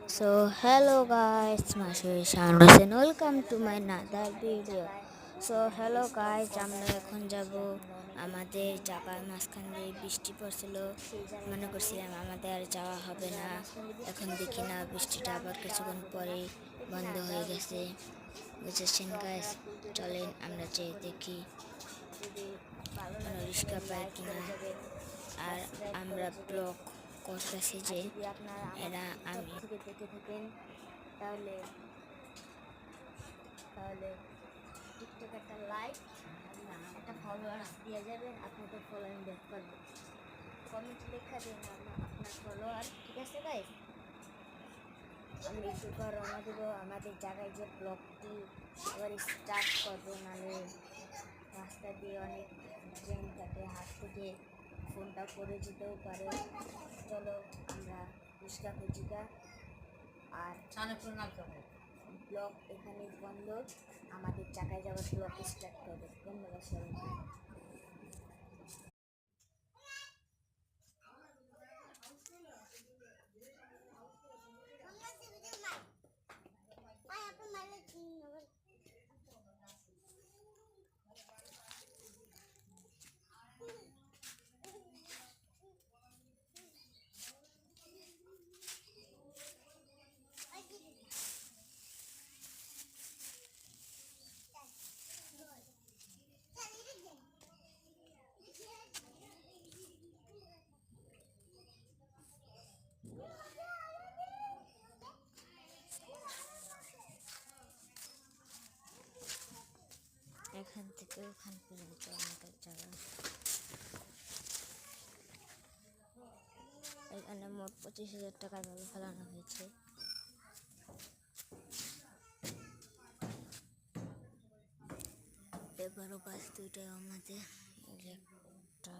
So hello guys, my Shanros and welcome to my another video. So hello guys, আমরা এখন যাব আমাদের চাপার মাঝখান দিয়ে বৃষ্টি পড়ছিল, মনে করছিলাম আমাদের আর যাওয়া হবে না। এখন দেখি না বৃষ্টিটা আবার কিছুক্ষণ পরে বন্ধ হয়ে গেছে, বুঝেছেন গাইস। চলেন আমরা যেয়ে দেখি কোনো রিক্সা পাই কিনা। আর আমরা ব্লগ করতেছি যে এরা আমি দেখে থাকেন, তাহলে তাহলে টিকটক একটা লাইক একটা ফলোয়ার্স দিয়ে যাবেন, আপনাদের ফলোয়িং ব্যাক করবে। কমেন্ট লেখা দিন আপনার ফলোয়ার, ঠিক আছে গাইস। আমি একটু পর রওনা দেবো আমাদের জায়গায়, যে ব্লগটি আবার স্টার্ট করবো, নাহলে রাস্তা দিয়ে অনেক ট্রেন থাকে, হাত থেকে ফোনটা পড়ে যেতেও পারে। চলো আমরা রিক্সা খুঁজিকা, আর ব্লগ এখানে বন্ধ, আমাদের চাকায় যাওয়ার ব্লগ স্টার্ট করবে। ধন্যবাদ সবাইকে। এখান থেকে ওখান পর্যন্ত আমাদের জায়গা। এখানে মোট 25,000 টাকার ভাবে ফেলানো হয়েছে। এবারও বাস দুইটাই আমাদের, একটা